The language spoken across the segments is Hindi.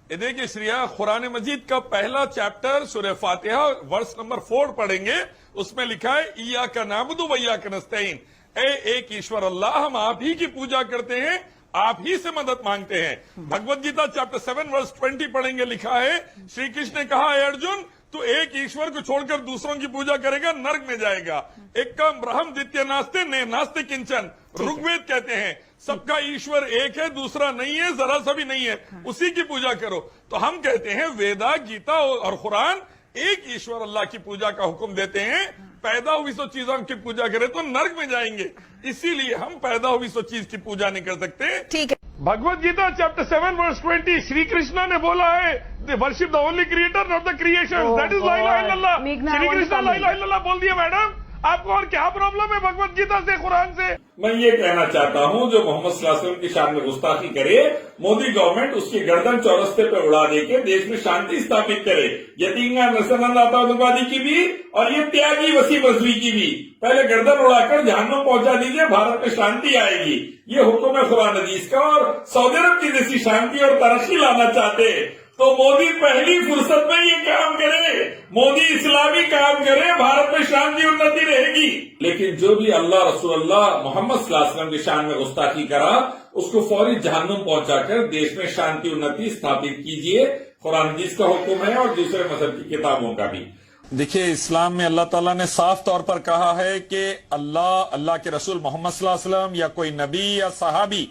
ये देखिए श्रिया, कुरान मजीद का पहला चैप्टर सूरह फातिहा वर्स नंबर 4 पढ़ेंगे। उसमें लिखा है इय्याका नअबुदु व इय्याका नस्तईन, एक ईश्वर अल्लाह, हम आप ही की पूजा करते हैं, आप ही से मदद मांगते हैं। भगवत गीता चैप्टर 7 वर्स 20 पढ़ेंगे, लिखा है श्री कृष्ण ने कहा, अर्जुन तू एक ईश्वर को छोड़कर दूसरों की पूजा करेगा नर्क में जाएगा। एक कम ब्रह्म द्वितीय नास्ते ने नास्ते किंचन, ऋग्वेद कहते हैं सबका ईश्वर एक है, दूसरा नहीं है, जरा सा भी नहीं है, उसी की पूजा करो। तो हम कहते हैं वेदा, गीता और कुरान एक ईश्वर अल्लाह की पूजा का हुक्म देते हैं। पैदा हुई सो चीजों की पूजा करें तो नर्क में जाएंगे, इसीलिए हम पैदा हुई सो चीज की पूजा नहीं कर सकते। ठीक है। भगवत गीता चैप्टर 7 वर्स 20 श्री कृष्ण ने बोला है worship the only creator not the creation, that is ला इलाहा इल्लल्लाह। श्री कृष्ण ला इलाहा इल्लल्लाह बोल दिया। मैडम आपको और क्या प्रॉब्लम है भगवत गीता से, कुरान से? मैं ये कहना चाहता हूँ जो मोहम्मद सल्लल्लाहु अलैहि वसल्लम की शान में गुस्ताखी करे, मोदी गवर्नमेंट उसकी गर्दन चौरस्ते पे उड़ा दे के देश में शांति स्थापित करे। यतीमगाह नसरत आतंकवादी की भी और ये त्यागी वसीम रजवी की भी पहले गर्दन उड़ाकर जहन्नुम पहुंचा दीजिए, भारत में शांति आएगी। ये हुक्म है कुरान हदीस का। और सऊदी अरब की जैसी शांति और तरक्की लाना चाहते तो मोदी पहली फुर्सत में ये काम करे, मोदी इस्लामी काम करे, भारत में शांति उन्नति रहेगी। लेकिन जो भी अल्लाह रसूलुल्लाह मोहम्मद सल्लल्लाहु अलैहि वसल्लम की शान में गुस्ताखी करा, उसको फौरी जहन्नुम पहुंचाकर देश में शांति उन्नति स्थापित कीजिए। कुरान हदीस का हुक्म है और दूसरे मजहब की किताबों का भी। देखिए इस्लाम में अल्लाह ताला ने साफ तौर पर कहा है कि अल्लाह के रसूल मोहम्मद सल्लल्लाहु अलैहि वसल्लम या कोई नबी या सहाबी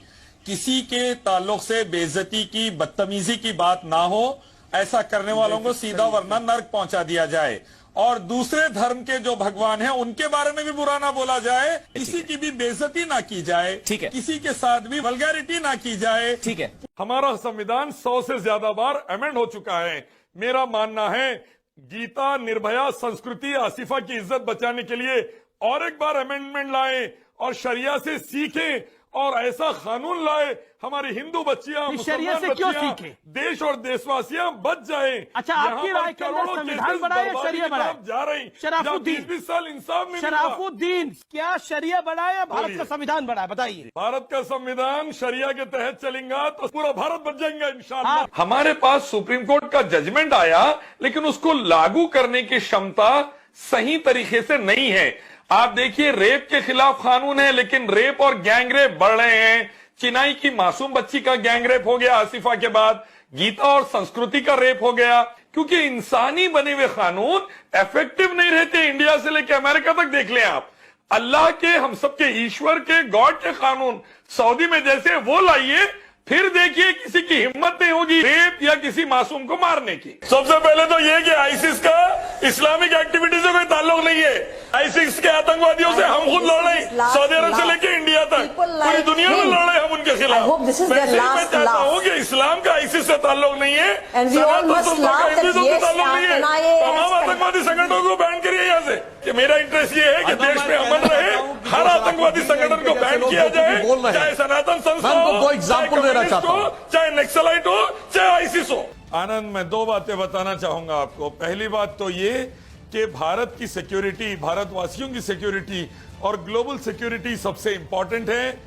किसी के ताल्लुक से बेइज्जती की, बदतमीजी की बात ना हो, ऐसा करने वालों को सीधा वरना नर्क पहुंचा दिया जाए। और दूसरे धर्म के जो भगवान हैं उनके बारे में भी बुरा ना बोला जाए, किसी की भी बेइज्जती ना की जाए, ठीक है, किसी के साथ भी वल्गैरिटी ना की जाए। ठीक है। हमारा संविधान 100 से ज्यादा बार अमेंड हो चुका है। मेरा मानना है गीता, निर्भया, संस्कृति, आसिफा की इज्जत बचाने के लिए और एक बार अमेंडमेंट लाएं और शरिया से सीखें और ऐसा कानून लाए हमारी हिंदू बच्चियां, शरिया से क्यों सीखें? देश और देशवासियां बच जाए। अच्छा, आपकी राय के अंदर संविधान बड़ा है या शरिया बड़ा है? जा रही शराफुद्दीन 20 साल इंसाफ नहीं। शराफुद्दीन, क्या शरिया बड़ा है या भारत का संविधान बड़ा है? बताइए। भारत का संविधान शरिया के तहत चलेगा तो पूरा भारत बच जाएगा इंशाअल्लाह। हमारे पास सुप्रीम कोर्ट का जजमेंट आया, लेकिन उसको लागू करने की क्षमता सही तरीके से नहीं है। आप देखिए रेप के खिलाफ कानून है, लेकिन रेप और गैंग रेप बढ़ रहे हैं। चिनाई की मासूम बच्ची का गैंग रेप हो गया आसिफा के बाद, गीता और संस्कृति का रेप हो गया, क्योंकि इंसानी बने हुए कानून इफेक्टिव नहीं रहते। इंडिया से लेकर अमेरिका तक देख लें आप, अल्लाह के, हम सबके ईश्वर के, गॉड के कानून सऊदी में जैसे वो लाइए, फिर देखिए किसी की हिम्मत नहीं होगी रेप या किसी मासूम को मारने की। सबसे पहले तो ये कि आईसिस का इस्लामिक एक्टिविटी से कोई ताल्लुक नहीं है। आईसिस के आतंकवादियों से हम खुद लड़ रहे हैं, सऊदी अरब से लेकर इंडिया तक पूरी दुनिया में लड़ रहे हैं हम उनके खिलाफ। मैं चाहता हूँ कि इस्लाम का आईसिस से ताल्लुक नहीं है, सनातन संस्थाओं का हिंदुत्व से ताल्लुक नहीं है। तमाम आतंकवादी संगठनों को बैन करिए यहाँ से। कि मेरा इंटरेस्ट ये है कि देश में अमन रहे, हर आतंकवादी संगठन को बैन किया जाए, चाहे सनातन संस्था हो, चाहे नक्सलाइट हो, चाहे आईसिस हो। आनंद, मैं दो बातें बताना चाहूंगा आपको। पहली बात तो ये कि भारत की सिक्योरिटी, भारतवासियों की सिक्योरिटी और ग्लोबल सिक्योरिटी सबसे इंपॉर्टेंट है।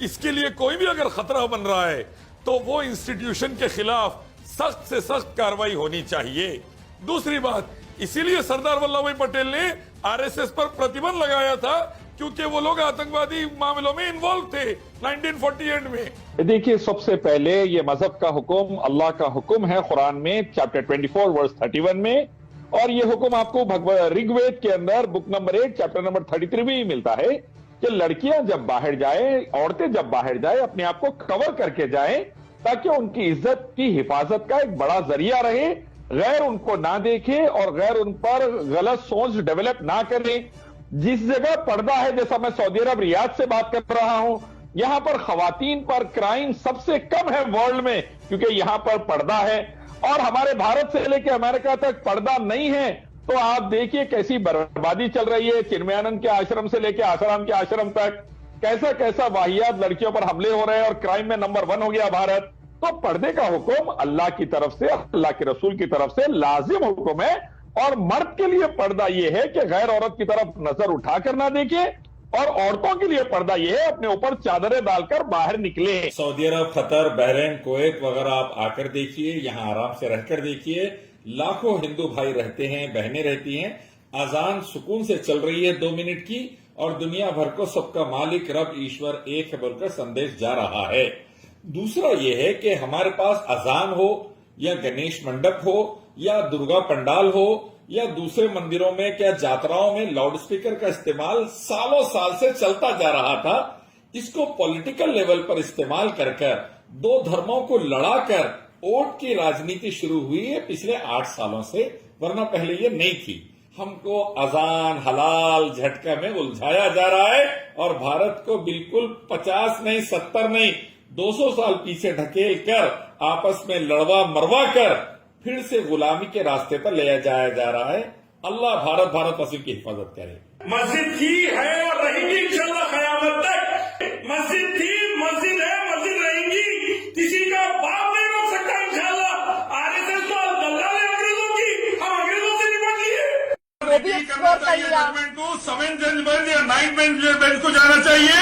इसके लिए कोई भी अगर खतरा बन रहा है तो वो इंस्टीट्यूशन के खिलाफ सख्त से सख्त कार्रवाई होनी चाहिए। दूसरी बात, इसीलिए सरदार वल्लभ भाई पटेल ने आरएसएस पर प्रतिबंध लगाया था, क्योंकि वो लोग आतंकवादी मामलों में इन्वॉल्व थे 1948 में। देखिए, सबसे पहले ये मजहब का हुक्म अल्लाह का हुक्म है कुरान में चैप्टर 24 वर्स 31 में, और ये हुक्म आपको ऋग्वेद के अंदर बुक नंबर 8 चैप्टर नंबर 33 में ही मिलता है कि लड़कियां जब बाहर जाए, औरतें जब बाहर जाए, अपने आप को कवर करके जाए, ताकि उनकी इज्जत की हिफाजत का एक बड़ा जरिया रहे, गैर उनको ना देखे और गैर उन पर गलत सोच डेवलप ना करे। जिस जगह पर्दा है, जैसा मैं सऊदी अरब रियाद से बात कर रहा हूं, यहां पर खवातीन पर क्राइम सबसे कम है वर्ल्ड में, क्योंकि यहां पर पर्दा है। और हमारे भारत से लेकर अमेरिका तक पर्दा नहीं है, तो आप देखिए कैसी बर्बादी चल रही है। चिन्मयानंद के आश्रम से लेकर आसाराम के आश्रम तक कैसा कैसा वाहियात लड़कियों पर हमले हो रहे हैं और क्राइम में नंबर 1 हो गया भारत। तो पर्दे का हुक्म अल्लाह की तरफ से, अल्लाह के रसूल की तरफ से लाजिम हुक्म है। और मर्द के लिए पर्दा यह है कि गैर औरत की तरफ नजर उठाकर ना देखे, और औरतों के लिए पर्दा यह है अपने ऊपर चादरें डालकर बाहर निकले। सऊदी अरब, कतर, बहरीन, कुवैत वगैरह आप आकर देखिए, यहाँ आराम से रहकर देखिए, लाखों हिंदू भाई रहते हैं, बहनें रहती हैं, अजान सुकून से चल रही है 2 मिनट की, और दुनिया भर को सबका मालिक रब ईश्वर एक है बोलकर संदेश जा रहा है। दूसरा ये है कि हमारे पास अजान हो या गणेश मंडप हो या दुर्गा पंडाल हो या दूसरे मंदिरों में क्या जात्राओं में लाउडस्पीकर का इस्तेमाल सालों साल से चलता जा रहा था। इसको पॉलिटिकल लेवल पर इस्तेमाल कर दो धर्मों को लड़ाकर वोट की राजनीति शुरू हुई है पिछले 8 सालों से, वरना पहले ये नहीं थी। हमको अजान हलाल झटका में उलझाया जा रहा है और भारत को बिल्कुल 50 नहीं 70 नहीं 200 साल पीछे ढकेल कर आपस में लड़वा मरवा कर फिर से गुलामी के रास्ते पर ले जाया जा रहा है। अल्लाह भारतवासियों की हिफाजत करे। मस्जिद थी है और रहेगी इंशाल्लाह कयामत तक। मस्जिद थी, मस्जिद है, मस्जिद रहेंगी, किसी का बाप नहीं रोक सकता इंशाल्लाह। आरएसएस तो दल्ला है अंग्रेजों की, हम अंग्रेजों से निपट लिए। गवर्नमेंट को 7th बेंच या 9th बेंच को जाना चाहिए।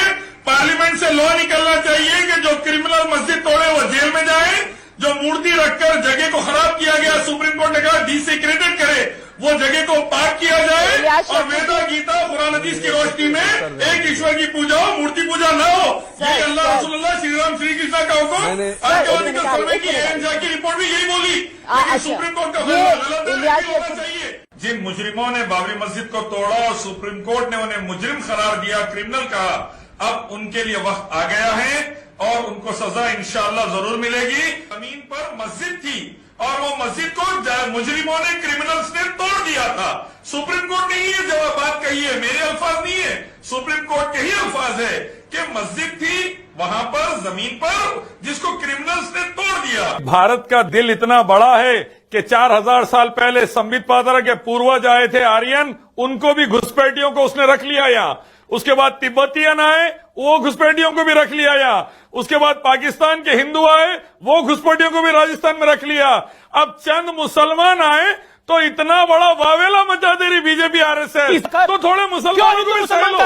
पार्लियामेंट से लॉ निकलना चाहिए कि जो क्रिमिनल मस्जिद तोड़े वो जेल में जाए। जो मूर्ति रखकर जगह को खराब किया गया, सुप्रीम कोर्ट ने कहा डिसेक्रेटेड करे, वो जगह को पाक किया जाए और वेदा गीता कुरान हदीस की रोशनी में एक ईश्वर की पूजा हो, मूर्ति पूजा न हो। ये अल्लाह रसूलुल्लाह श्री राम श्री कृष्णा का हुक्म। आर्कियोलॉजिकल सर्वे की एएनजा की रिपोर्ट भी यही बोली, लेकिन सुप्रीम कोर्ट का फैसला गलत है, नहीं होना चाहिए। जिन मुजरिमों ने बाबरी मस्जिद को तोड़ा और सुप्रीम कोर्ट ने उन्हें मुजरिम करार दिया, क्रिमिनल कहा, अब उनके लिए वक्त आ गया है और उनको सजा इंशाअल्लाह जरूर मिलेगी। जमीन पर मस्जिद थी और वो मस्जिद को मुजरिमों ने, क्रिमिनल्स ने तोड़ दिया था। सुप्रीम कोर्ट ने ये जवाब बात कही है, मेरे अल्फाज नहीं है, सुप्रीम कोर्ट के ही अल्फाज है कि मस्जिद थी वहां पर जमीन पर जिसको क्रिमिनल्स ने तोड़ दिया। भारत का दिल इतना बड़ा है कि 4000 साल पहले संबित पात्रा के पूर्वज आए थे आर्यन, उनको भी घुसपैठियों को उसने रख लिया यहाँ। उसके बाद तिब्बतियन आए, वो घुसपैठियों को भी रख लिया यहाँ। उसके बाद पाकिस्तान के हिंदू आए, वो घुसपैठियों को भी राजस्थान में रख लिया। अब चंद मुसलमान आए तो इतना बड़ा वावेला मचा दे रही बीजेपी आरएसएस, तो थोड़े मुसलमानों को भी सह लो,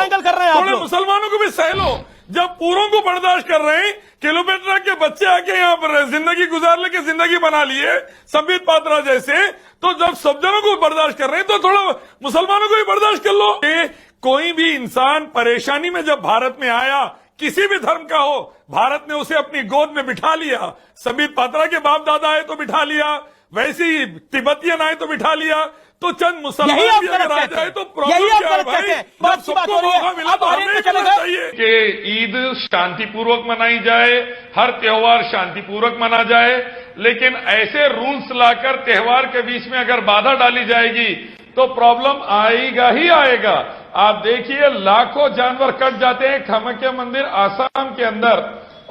थोड़े मुसलमानों को भी सह लो। जब पूरों को बर्दाश्त कर रहे हैं, किलोमीटर के बच्चे आके यहाँ पर जिंदगी गुजार लेके जिंदगी बना लिए संबित पात्रा जैसे, तो जब सब जनों को बर्दाश्त कर रहे हैं तो थोड़ा मुसलमानों को भी बर्दाश्त कर लो। कोई भी इंसान परेशानी में जब भारत में आया, किसी भी धर्म का हो, भारत ने उसे अपनी गोद में बिठा लिया। संबित पात्रा के बाप दादा आए तो बिठा लिया, वैसे ही तिब्बतियन आए तो बिठा लिया, तो चंद मुसलमान भी अगर आ जाए तो प्रॉब्लम क्या है भाई? जब सबको मौका मिला तो हमें करना चाहिए कि ईद शांतिपूर्वक मनाई जाए, हर त्योहार शांतिपूर्वक मना जाए, लेकिन ऐसे रूल्स लाकर त्योहार के बीच में अगर बाधा डाली जाएगी तो प्रॉब्लम आएगा ही आएगा। आप देखिए लाखों जानवर कट जाते हैं कामाख्या मंदिर आसाम के अंदर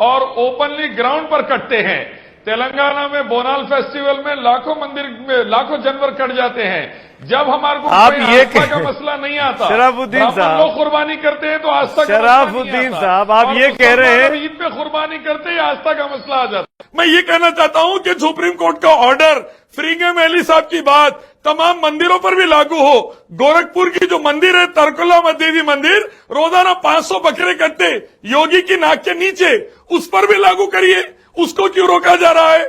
और ओपनली ग्राउंड पर कटते हैं। तेलंगाना में बोनाल फेस्टिवल में लाखों मंदिर में लाखों जानवर कट जाते हैं। जब हमारे को आप कोई ये आस्था का मसला नहीं आता, शराफुद्दीन साहब, लोग कुर्बानी करते हैं तो आस्था का शराफुद्दीन साहब, आप ये कह रहे हैं ईद पे कुर्बानी करते हैं, आस्था का मसला आ जाता। मैं ये कहना चाहता हूं कि सुप्रीम कोर्ट का ऑर्डर फ्रीगम अली साहब की बात तमाम मंदिरों पर भी लागू हो। गोरखपुर की जो मंदिर है तरकुला देवी मंदिर, रोजाना 500 बकरे कटते योगी की नाक के नीचे, उस पर भी लागू करिए। उसको क्यों रोका जा रहा है?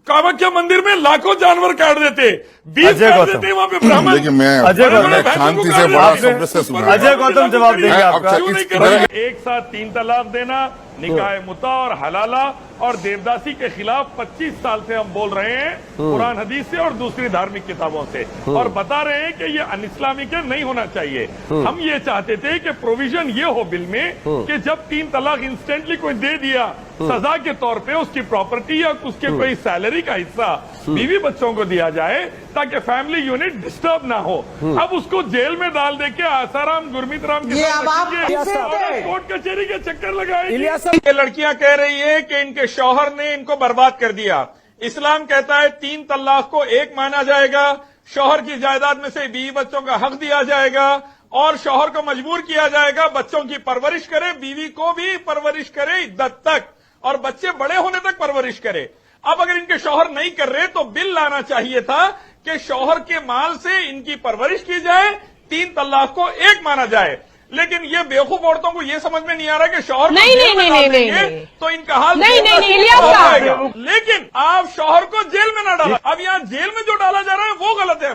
कामाख्या मंदिर में लाखों जानवर काट देते, 20 काट देते वहां पे ब्राह्मण। देखिए मैं शांति से बड़ा शब्द से सुना। अजय गौतम जवाब देंगे आपका। क्यों नहीं कर रहे? एक साथ 3 तलाक देना, निकाह मुता और हलाला और देवदासी के खिलाफ 25 साल से हम बोल रहे हैं, कुरान हदीस से और दूसरी धार्मिक किताबों से, और बता रहे हैं कि ये अनइस्लामिक नहीं होना चाहिए। हम ये चाहते थे कि प्रोविजन ये हो बिल में कि जब 3 तलाक इंस्टेंटली कोई दे दिया सजा के तौर पे, उसकी प्रॉपर्टी या उसके कोई सैलरी का हिस्सा बीवी बच्चों को दिया जाए ताकि फैमिली यूनिट डिस्टर्ब ना हो। अब उसको जेल में डाल दे के आसाराम गुरमीत राम के कोर्ट कचहरी के चक्कर लगाएगी। ये लड़कियां कह रही है कि इनके शौहर ने इनको बर्बाद कर दिया। इस्लाम कहता है 3 तलाक को 1 माना जाएगा, शौहर की जायदाद में से बीवी बच्चों का हक दिया जाएगा और शौहर को मजबूर किया जाएगा बच्चों की परवरिश करे, बीवी को भी परवरिश करे इद्दत तक, और बच्चे बड़े होने तक परवरिश करे। अब अगर इनके शौहर नहीं कर रहे तो बिल लाना चाहिए था कि शौहर के माल से इनकी परवरिश की जाए, 3 तलाक को 1 माना जाए। लेकिन ये बेवकूफ औरतों को ये समझ में नहीं आ रहा कि शौहर को नहीं, जेल नहीं, में नहीं, डाल नहीं, देंगे नहीं। तो इनका हाल नहीं, जेल का नहीं, सीन इलियास हो साहब। जाएगा। लेकिन आप शौहर को जेल में ना डाला, अब यहाँ जेल में जो डाला जा रहा है वो गलत है।